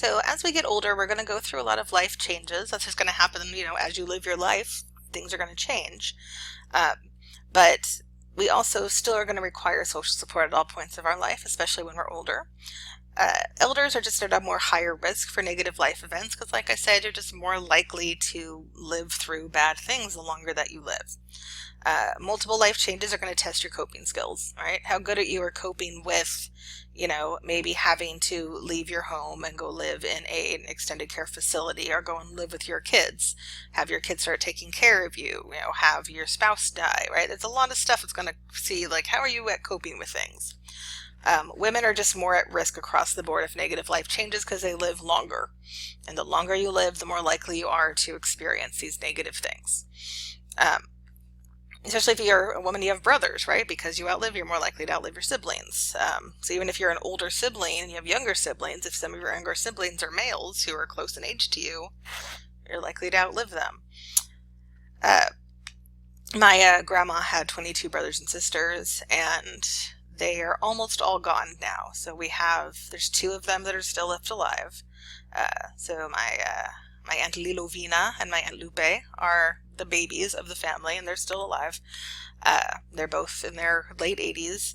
So as we get older, we're going to go through a lot of life changes. That's just going to happen, as you live your life, things are going to change. Um, but we also still are going to require social support at all points of our life, especially when we're older. Elders are just at a more higher risk for negative life events because, like I said, you're just more likely to live through bad things the longer that you live. Multiple life changes are going to test your coping skills, right? How good you are coping with, maybe having to leave your home and go live in an extended care facility or go and live with your kids, have your kids start taking care of you, have your spouse die, right? There's a lot of stuff that's going to see, like, how are you at coping with things? Women are just more at risk across the board of negative life changes because they live longer. And the longer you live, the more likely you are to experience these negative things. Especially if you're a woman, you have brothers, right? Because you outlive, you're more likely to outlive your siblings. So even if you're an older sibling and you have younger siblings, if some of your younger siblings are males who are close in age to you, you're likely to outlive them. My grandma had 22 brothers and sisters, and they are almost all gone now. So there's 2 of them that are still left alive. So my Aunt Lilovina and my Aunt Lupe are the babies of the family, and they're still alive. They're both in their late 80s.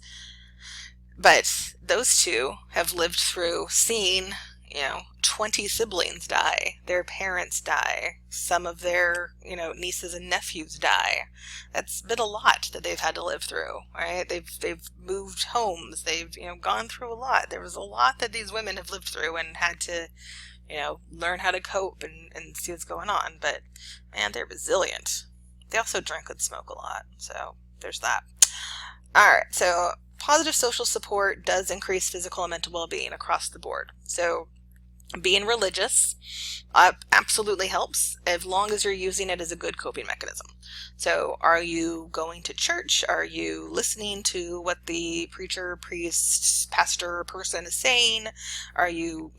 But those 2 have lived through seeing, 20 siblings die, their parents die, some of their, nieces and nephews die. That's been a lot that they've had to live through, right? They've moved homes, they've, gone through a lot. There was a lot that these women have lived through and had to, learn how to cope and see what's going on. But man, they're resilient. They also drink and smoke a lot, so there's that. All right, so positive social support does increase physical and mental well-being across the board. So being religious absolutely helps as long as you're using it as a good coping mechanism. So are you going to church? Are you listening to what the preacher, priest, pastor, person is saying? Are you,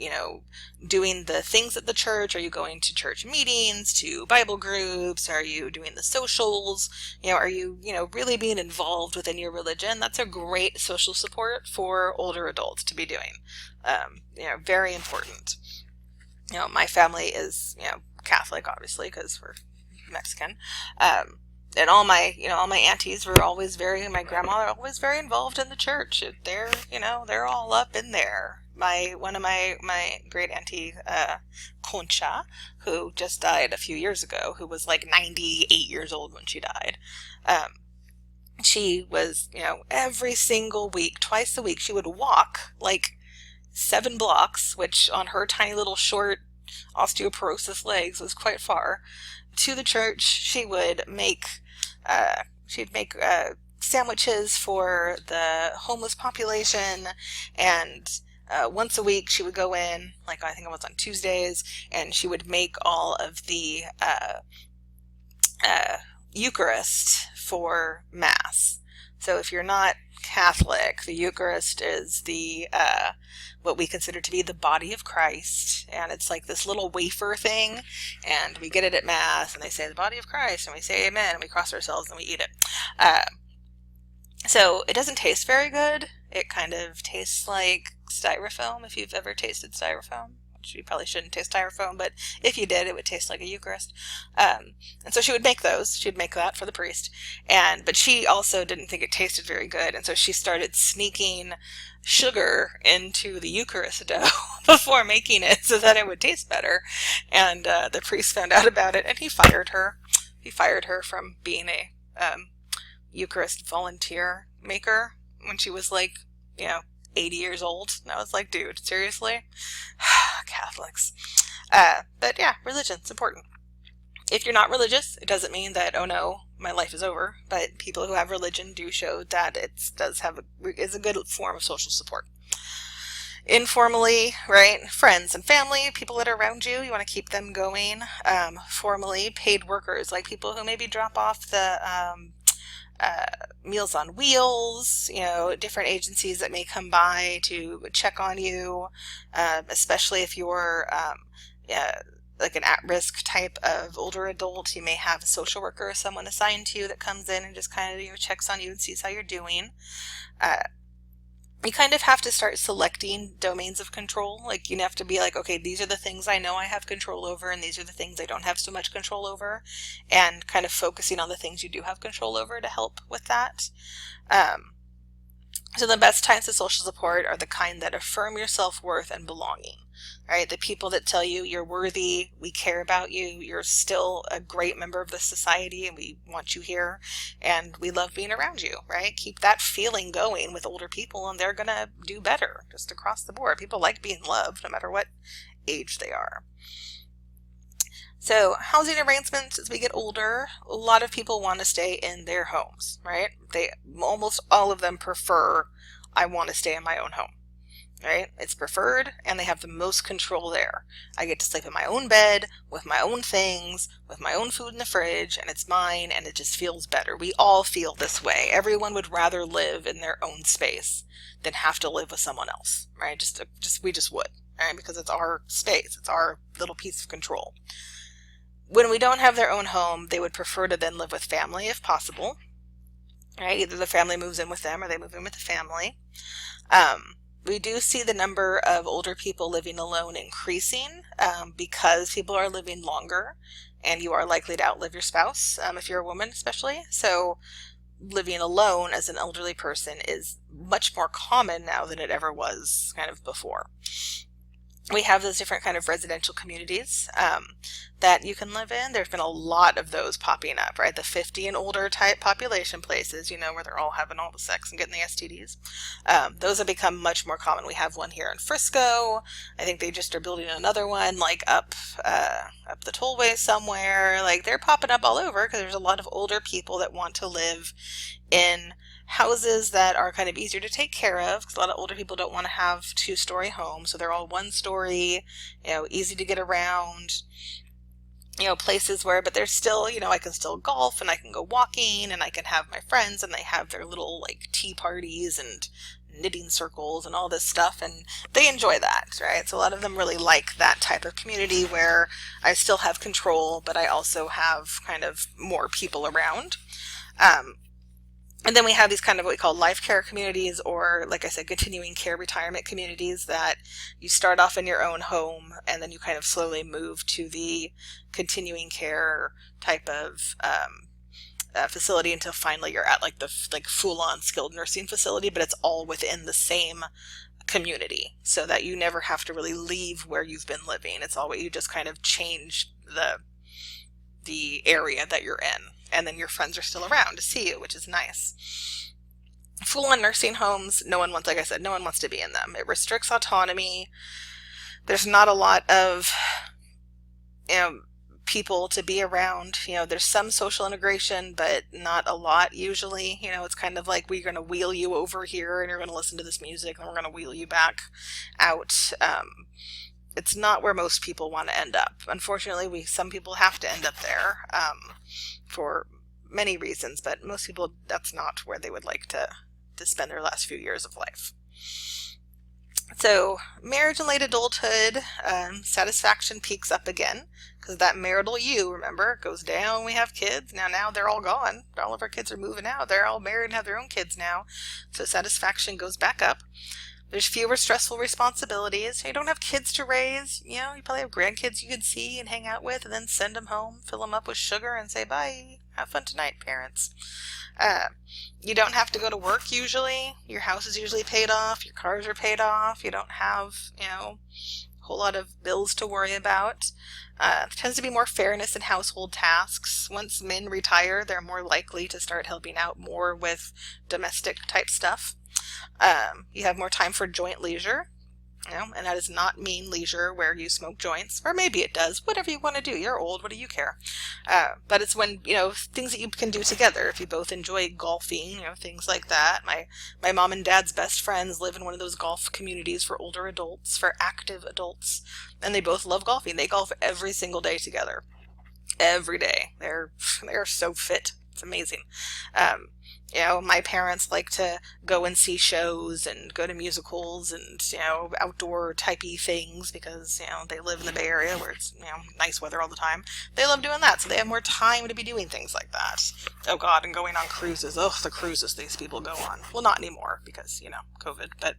doing the things at the church? Are you going to church meetings, to Bible groups? Are you doing the socials? Are you, really being involved within your religion? That's a great social support for older adults to be doing. Very important. My family is, Catholic, obviously, because we're Mexican. And all my aunties were always my grandma are always very involved in the church. They're all up in there. One of my great auntie, Concha, who just died a few years ago, who was like 98 years old when she died. She was, every single week, twice a week, she would walk like 7 blocks, which on her tiny little short osteoporosis legs was quite far, to the church. She'd make sandwiches for the homeless population, and once a week she would go in, like I think it was on Tuesdays, and she would make all of the Eucharist for Mass. So if you're not Catholic, the Eucharist is the what we consider to be the body of Christ, and it's like this little wafer thing, and we get it at Mass, and they say the body of Christ, and we say Amen, and we cross ourselves and we eat it. So it doesn't taste very good. It kind of tastes like styrofoam, if you've ever tasted styrofoam. You probably shouldn't taste styrofoam, but if you did, it would taste like a Eucharist. And so she would make those. She'd make that for the priest. But she also didn't think it tasted very good, and so she started sneaking sugar into the Eucharist dough before making it so that it would taste better. And the priest found out about it, and he fired her. He fired her from being a Eucharist volunteer maker when she was like, 80 years old. And I was like, dude, seriously? Catholics. But yeah, religion's important. If you're not religious, it doesn't mean that, oh no, my life is over. But people who have religion do show that it is a good form of social support. Informally, right? Friends and family, people that are around you, you want to keep them going. Formally, paid workers, like people who maybe drop off the Meals on Wheels, different agencies that may come by to check on you, especially if you're like an at-risk type of older adult. You may have a social worker or someone assigned to you that comes in and just kind of checks on you and sees how you're doing. you kind of have to start selecting domains of control. Like, you have to be like, okay, these are the things I know I have control over, and these are the things I don't have so much control over, and kind of focusing on the things you do have control over to help with that. So the best types of social support are the kind that affirm your self-worth and belonging, right? The people that tell you you're worthy, we care about you, you're still a great member of the society, and we want you here, and we love being around you, right? Keep that feeling going with older people, and they're going to do better just across the board. People like being loved no matter what age they are. So housing arrangements, as we get older, a lot of people want to stay in their homes, right? Almost all of them prefer, I want to stay in my own home, right? It's preferred, and they have the most control there. I get to sleep in my own bed, with my own things, with my own food in the fridge, and it's mine, and it just feels better. We all feel this way. Everyone would rather live in their own space than have to live with someone else, right? We just would, right? Because it's our space. It's our little piece of control. When we don't have their own home, they would prefer to then live with family if possible, right? Either the family moves in with them or they move in with the family. We do see the number of older people living alone increasing because people are living longer, and you are likely to outlive your spouse if you're a woman especially. So living alone as an elderly person is much more common now than it ever was kind of before. We have those different kind of residential communities that you can live in. There's been a lot of those popping up, right? The 50 and older type population places, where they're all having all the sex and getting the STDs. Those have become much more common. We have one here in Frisco. I think they just are building another one like up the tollway somewhere. Like, they're popping up all over because there's a lot of older people that want to live in houses that are kind of easier to take care of, because a lot of older people don't want to have two-story homes, so they're all one-story, easy to get around, places where, but there's still, I can still golf, and I can go walking, and I can have my friends, and they have their little like tea parties and knitting circles and all this stuff, and they enjoy that, right? So a lot of them really like that type of community where I still have control, but I also have kind of more people around. And then we have these kind of what we call life care communities, or, like I said, continuing care retirement communities, that you start off in your own home and then you kind of slowly move to the continuing care type of facility until finally you're at like the full-on skilled nursing facility, but it's all within the same community, so that you never have to really leave where you've been living. It's always, you just kind of change the area that you're in, and then your friends are still around to see you, which is nice. Full-on nursing homes, no one wants to be in them. It restricts autonomy. There's not a lot of people to be around. There's some social integration, but not a lot usually. It's kind of like, we're going to wheel you over here and you're going to listen to this music, and we're going to wheel you back out. It's not where most people want to end up. Unfortunately, some people have to end up there for many reasons, but most people, that's not where they would like to spend their last few years of life. So marriage and late adulthood, satisfaction peaks up again, because that marital you, remember, goes down when we have kids. Now they're all gone. All of our kids are moving out. They're all married and have their own kids now. So satisfaction goes back up. There's fewer stressful responsibilities. You don't have kids to raise. You probably have grandkids you can see and hang out with, and then send them home, fill them up with sugar, and say, bye, have fun tonight, parents. You don't have to go to work usually. Your house is usually paid off. Your cars are paid off. You don't have, a whole lot of bills to worry about. There tends to be more fairness in household tasks. Once men retire, they're more likely to start helping out more with domestic type stuff. You have more time for joint leisure, and that does not mean leisure where you smoke joints, or maybe it does, whatever you want to do. You're old, what do you care? But it's when, things that you can do together. If you both enjoy golfing, things like that. My mom and dad's best friends live in one of those golf communities for older adults, for active adults, and they both love golfing. They golf every single day together. Every day. They're so fit. It's amazing. Um, my parents like to go and see shows and go to musicals and, outdoor typey things because, they live in the Bay Area where it's, nice weather all the time. They love doing that, so they have more time to be doing things like that. Oh God, and going on cruises. Oh, the cruises these people go on. Well, not anymore because, COVID, but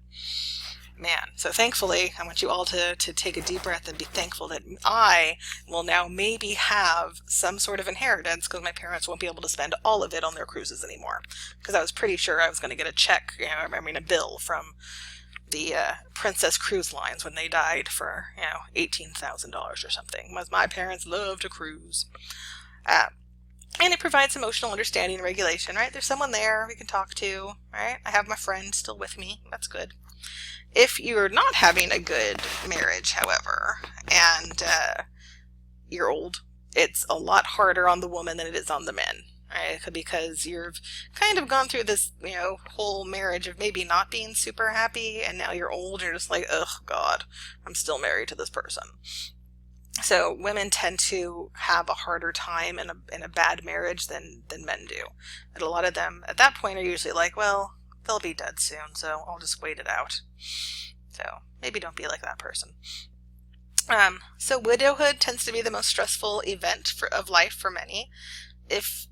man. So thankfully, I want you all to take a deep breath and be thankful that I will now maybe have some sort of inheritance because my parents won't be able to spend all of it on their cruises anymore. Because I was pretty sure I was going to get a check, a bill from the Princess Cruise Lines when they died for, $18,000 or something. Was my parents love to cruise. And it provides emotional understanding and regulation, right? There's someone there we can talk to, right? I have my friend still with me. That's good. If you're not having a good marriage, however, and you're old, it's a lot harder on the woman than it is on the men, right? Because you've kind of gone through this, whole marriage of maybe not being super happy, and now you're old, and you're just like, oh God, I'm still married to this person. So women tend to have a harder time in a bad marriage than men do. And a lot of them at that point are usually like, well, they'll be dead soon, so I'll just wait it out. So maybe don't be like that person. So widowhood tends to be the most stressful event of life for many. If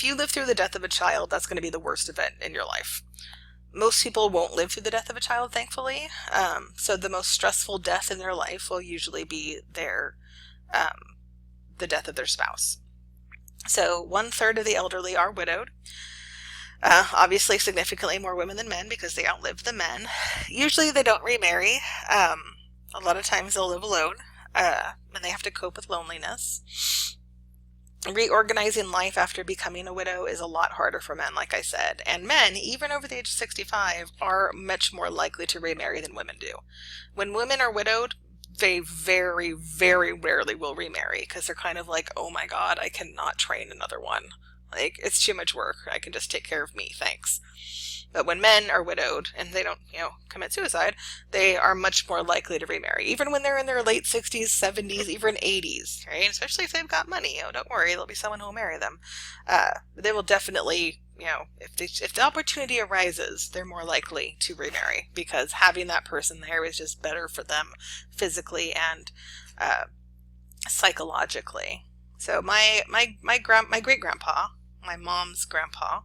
you live through the death of a child, that's going to be the worst event in your life. Most people won't live through the death of a child, thankfully. So the most stressful death in their life will usually be the death of their spouse. So 1/3 of the elderly are widowed. Obviously significantly more women than men because they outlive the men. Usually they don't remarry. A lot of times they'll live alone, and they have to cope with loneliness. Reorganizing life after becoming a widow is a lot harder for men, like I said. And men, even over the age of 65, are much more likely to remarry than women do. When women are widowed, they very, very rarely will remarry because they're kind of like, oh my God, I cannot train another one. Like, it's too much work. I can just take care of me, thanks. But when men are widowed and they don't, commit suicide, they are much more likely to remarry. Even when they're in their late 60s, 70s, even 80s, right? Especially if they've got money. Don't worry, there'll be someone who'll marry them. They will definitely, if the opportunity arises, they're more likely to remarry because having that person there is just better for them physically and psychologically. So my great-grandpa, my mom's grandpa,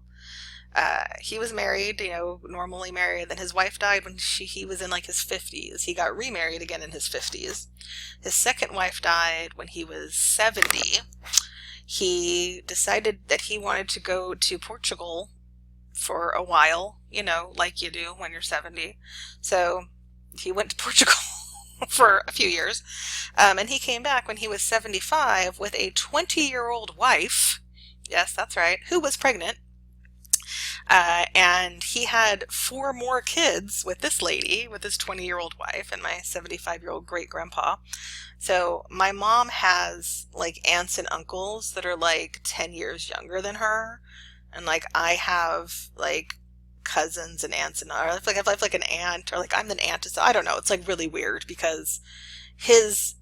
he was married, normally married. Then his wife died when he was in like his 50s. He got remarried again in his 50s. His second wife died when he was 70. He decided that he wanted to go to Portugal for a while, like you do when you're 70. So he went to Portugal for a few years. And he came back when he was 75 with a 20-year-old wife. Yes, that's right. Who was pregnant. And he had 4 more kids with this lady, with his 20-year-old wife and my 75-year-old great-grandpa. So my mom has like aunts and uncles that are like 10 years younger than her. And like I have like cousins and aunts and I have like an aunt, or like I'm an aunt. So I don't know. It's like really weird because his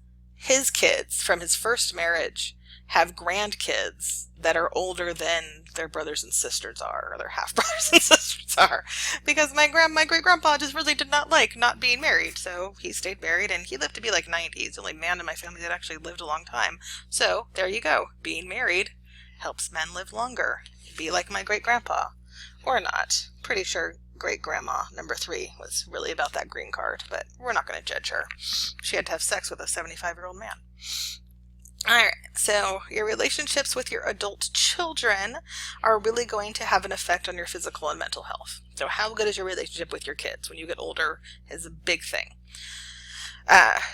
kids from his first marriage have grandkids that are older than their brothers and sisters are, or their half brothers and sisters are, because my great-grandpa just really did not like not being married, so he stayed married, and he lived to be like 90. He's the only man in my family that actually lived a long time. So there you go. Being married helps men live longer. Be like my great-grandpa. Or not. Pretty sure great-grandma number 3 was really about that green card, but we're not going to judge her. She had to have sex with a 75-year-old man. Alright, so your relationships with your adult children are really going to have an effect on your physical and mental health. So how good is your relationship with your kids when you get older is a big thing.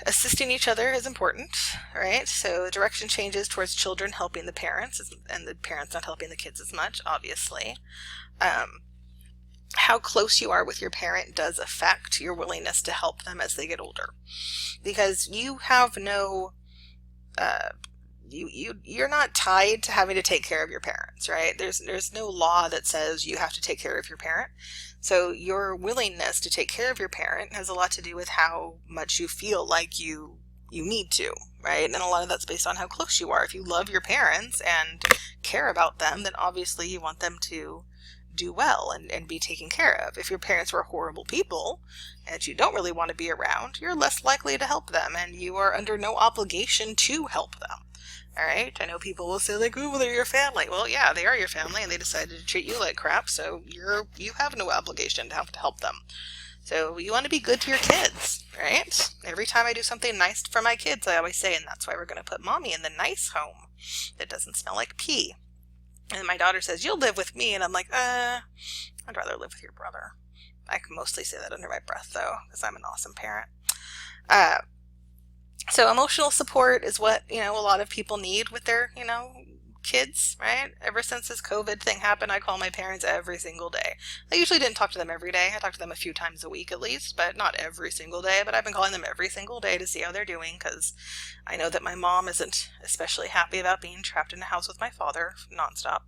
Assisting each other is important, right? So direction changes towards children helping the parents, and the parents not helping the kids as much, obviously. How close you are with your parent does affect your willingness to help them as they get older. Because you have no... you're not tied to having to take care of your parents, right? There's no law that says you have to take care of your parent. So your willingness to take care of your parent has a lot to do with how much you feel like you need to, right? And a lot of that's based on how close you are. If you love your parents and care about them, then obviously you want them to do well and be taken care of. If your parents were horrible people and you don't really want to be around, you're less likely to help them, and you are under no obligation to help them. All right. I know people will say like, "Oh, well, they're your family." Well, yeah, they are your family, and they decided to treat you like crap. So you have no obligation to have to help them. So you want to be good to your kids, right? Every time I do something nice for my kids, I always say, and that's why we're going to put mommy in the nice home that doesn't smell like pee. And my daughter says, "You'll live with me," and I'm like, I'd rather live with your brother. I can mostly say that under my breath though, because I'm an awesome parent. So emotional support is what, a lot of people need with their, kids, right? Ever since this COVID thing happened, I call my parents every single day. I usually didn't talk to them every day. I talk to them a few times a week at least, but not every single day. But I've been calling them every single day to see how they're doing, because I know that my mom isn't especially happy about being trapped in a house with my father nonstop.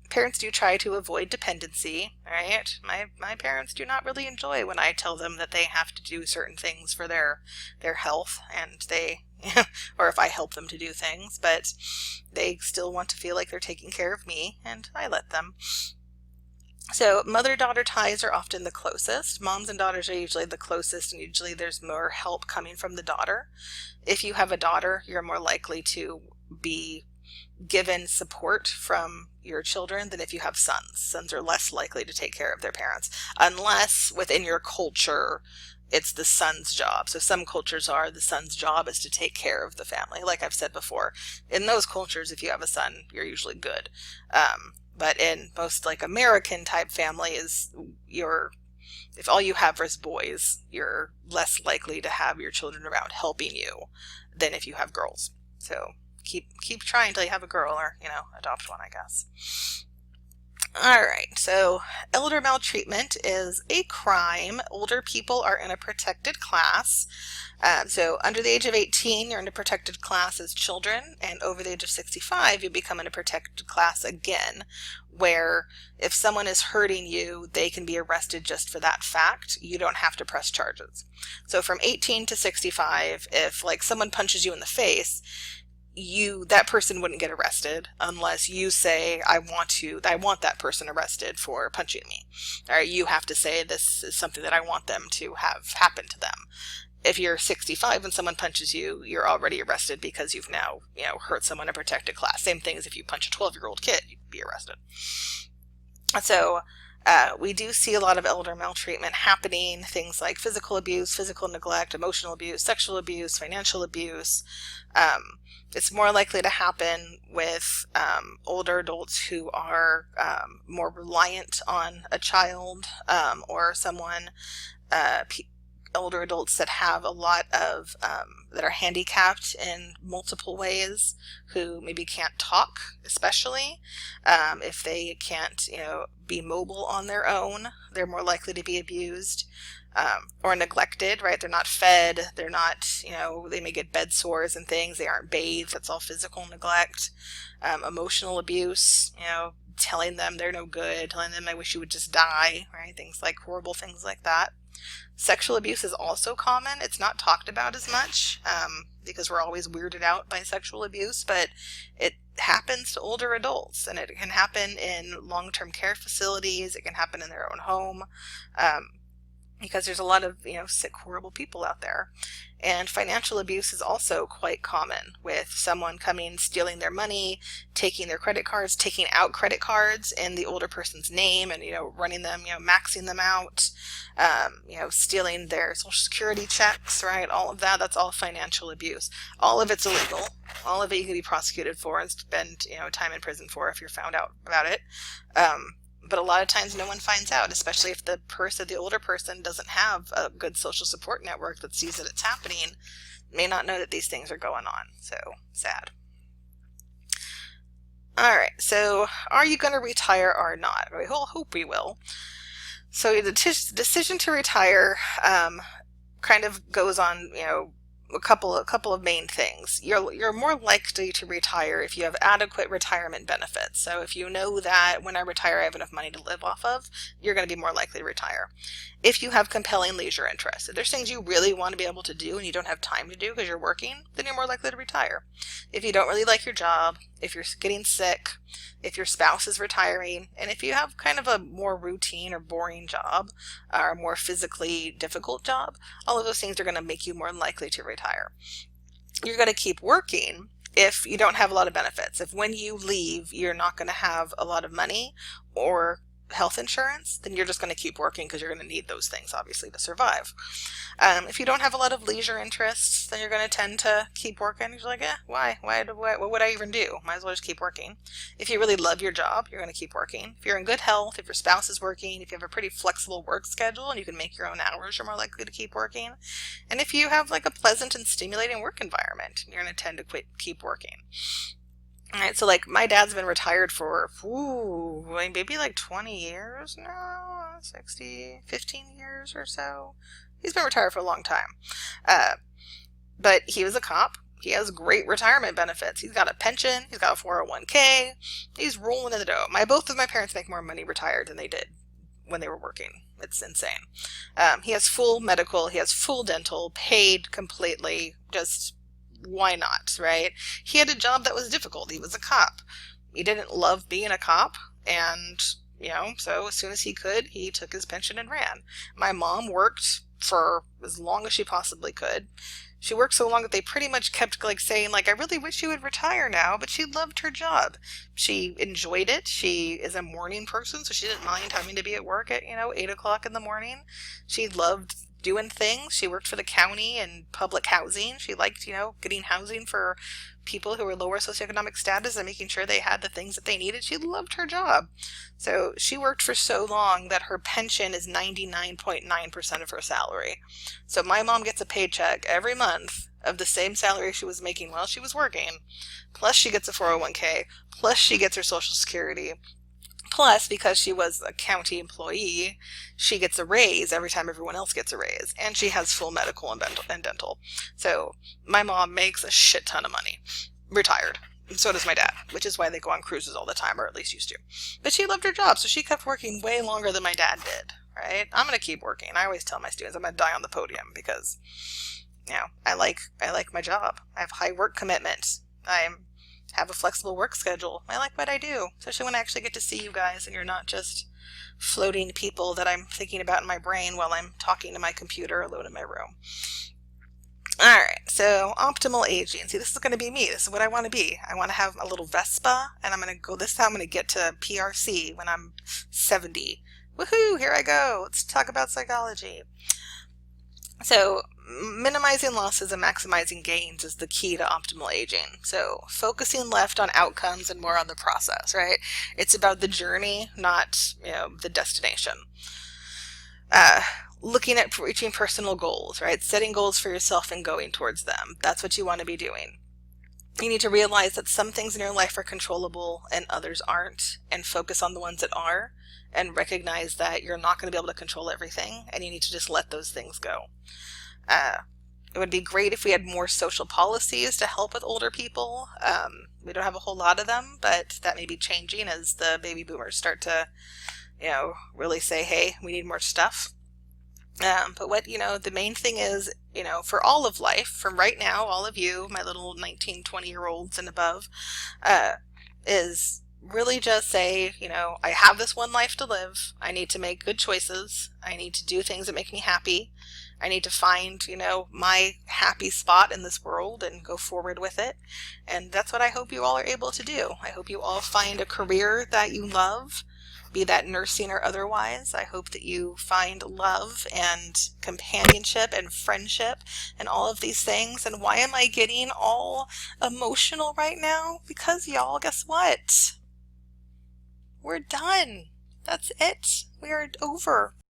Parents do try to avoid dependency, right? My parents do not really enjoy when I tell them that they have to do certain things for their health, and they, or if I help them to do things, but they still want to feel like they're taking care of me, and I let them. So mother-daughter ties are often the closest. Moms and daughters are usually the closest, and usually there's more help coming from the daughter. If you have a daughter, you're more likely to be given support from your children than if you have sons. Sons are less likely to take care of their parents, unless within your culture it's the son's job. So some cultures are the son's job is to take care of the family. Like I've said before, in those cultures, if you have a son, you're usually good. But in most like American type families, if all you have is boys, you're less likely to have your children around helping you than if you have girls. So keep trying till you have a girl, or adopt one, I guess. All right, so elder maltreatment is a crime. Older people are in a protected class. So under the age of 18, you're in a protected class as children, and over the age of 65, you become in a protected class again, where if someone is hurting you, they can be arrested just for that fact. You don't have to press charges. So from 18 to 65, if like someone punches you in the face, that person wouldn't get arrested unless you say, I want that person arrested for punching me. Or you have to say, this is something that I want them to have happen to them. If you're 65 and someone punches you, you're already arrested because you've now, hurt someone in a protected class. Same thing as if you punch a 12-year-old kid, you'd be arrested. So we do see a lot of elder maltreatment happening, things like physical abuse, physical neglect, emotional abuse, sexual abuse, financial abuse. It's more likely to happen with older adults who are more reliant on a child, or someone, older adults that have a lot of, that are handicapped in multiple ways, who maybe can't talk, especially. If they can't, be mobile on their own, they're more likely to be abused. Or neglected, right? They're not fed, they're not, they may get bed sores and things, they aren't bathed, that's all physical neglect. Emotional abuse, telling them they're no good, telling them I wish you would just die, right? Things like horrible things like that. Sexual abuse is also common. It's not talked about as much, because we're always weirded out by sexual abuse, but it happens to older adults, and it can happen in long-term care facilities, it can happen in their own home, because there's a lot of, sick, horrible people out there. And financial abuse is also quite common, with someone coming, stealing their money, taking their credit cards, taking out credit cards in the older person's name and, running them, maxing them out, stealing their social security checks, right? All of that, that's all financial abuse. All of it's illegal. All of it you can be prosecuted for and spend, time in prison for if you're found out about it. But a lot of times no one finds out, especially if the older person doesn't have a good social support network that sees that it's happening, may not know that these things are going on. So sad. All right. So are you going to retire or not? We all hope we will. So the decision to retire kind of goes on, a couple of main things. You're more likely to retire if you have adequate retirement benefits. So if you know that when I retire I have enough money to live off of, you're going to be more likely to retire. If you have compelling leisure interests, if there's things you really want to be able to do and you don't have time to do because you're working, then you're more likely to retire. If you don't really like your job, if you're getting sick, if your spouse is retiring, and if you have kind of a more routine or boring job or a more physically difficult job, all of those things are going to make you more likely to retire. You're going to keep working if you don't have a lot of benefits. If when you leave you're not going to have a lot of money or health insurance, then you're just going to keep working because you're going to need those things obviously to survive. If you don't have a lot of leisure interests, then you're going to tend to keep working. You're like, why what would I even do? Might as well just keep working. If you really love your job, you're going to keep working. If you're in good health, if your spouse is working, if you have a pretty flexible work schedule and you can make your own hours, you're more likely to keep working. And if you have like a pleasant and stimulating work environment, you're going to tend to keep working. All right, so like my dad's been retired for maybe like 20 years now, 15 years or so. He's been retired for a long time. But he was a cop. He has great retirement benefits. He's got a pension. He's got a 401k. He's rolling in the dough. Both of my parents make more money retired than they did when they were working. It's insane. He has full medical. He has full dental, paid completely. Just why not, right? He had a job that was difficult. He was a cop. He didn't love being a cop, and so as soon as he could, he took his pension and ran. My mom worked for as long as she possibly could. She worked so long that they pretty much kept saying I really wish you would retire now, but she loved her job. She enjoyed it. She is a morning person, so she didn't mind having to be at work at 8 o'clock in the morning. She loved doing things. She worked for the county and public housing. She liked getting housing for people who were lower socioeconomic status and making sure they had the things that they needed. She loved her job. So she worked for so long that her pension is 99.9% of her salary. So my mom gets a paycheck every month of the same salary she was making while she was working, plus she gets a 401k, plus she gets her Social Security, plus because she was a county employee, she gets a raise every time everyone else gets a raise, and she has full medical and dental. So my mom makes a shit ton of money, retired. And so does my dad, which is why they go on cruises all the time, or at least used to. But she loved her job, so she kept working way longer than my dad did, right? I'm going to keep working. I always tell my students I'm going to die on the podium because, I like my job. I have high work commitment. I have a flexible work schedule. I like what I do, especially when I actually get to see you guys and you're not just floating people that I'm thinking about in my brain while I'm talking to my computer alone in my room. Alright, so optimal aging. See, this is going to be me. This is what I want to be. I want to have a little Vespa, and I'm going to go, this time I'm going to get to PRC when I'm 70. Woohoo, here I go. Let's talk about psychology. So minimizing losses and maximizing gains is the key to optimal aging. So focusing left on outcomes and more on the process, right? It's about the journey, not the destination. Looking at reaching personal goals, right? Setting goals for yourself and going towards them. That's what you want to be doing. You need to realize that some things in your life are controllable and others aren't, and focus on the ones that are, and recognize that you're not going to be able to control everything, and you need to just let those things go. It would be great if we had more social policies to help with older people. We don't have a whole lot of them, but that may be changing as the baby boomers start to, really say, hey, we need more stuff. But what, the main thing is, for all of life, from right now, all of you, my little 19, 20-year-olds and above, is really just say, I have this one life to live. I need to make good choices. I need to do things that make me happy. I need to find, my happy spot in this world and go forward with it. And that's what I hope you all are able to do. I hope you all find a career that you love, be that nursing or otherwise. I hope that you find love and companionship and friendship and all of these things. And why am I getting all emotional right now? Because y'all, guess what? We're done. That's it. We are over.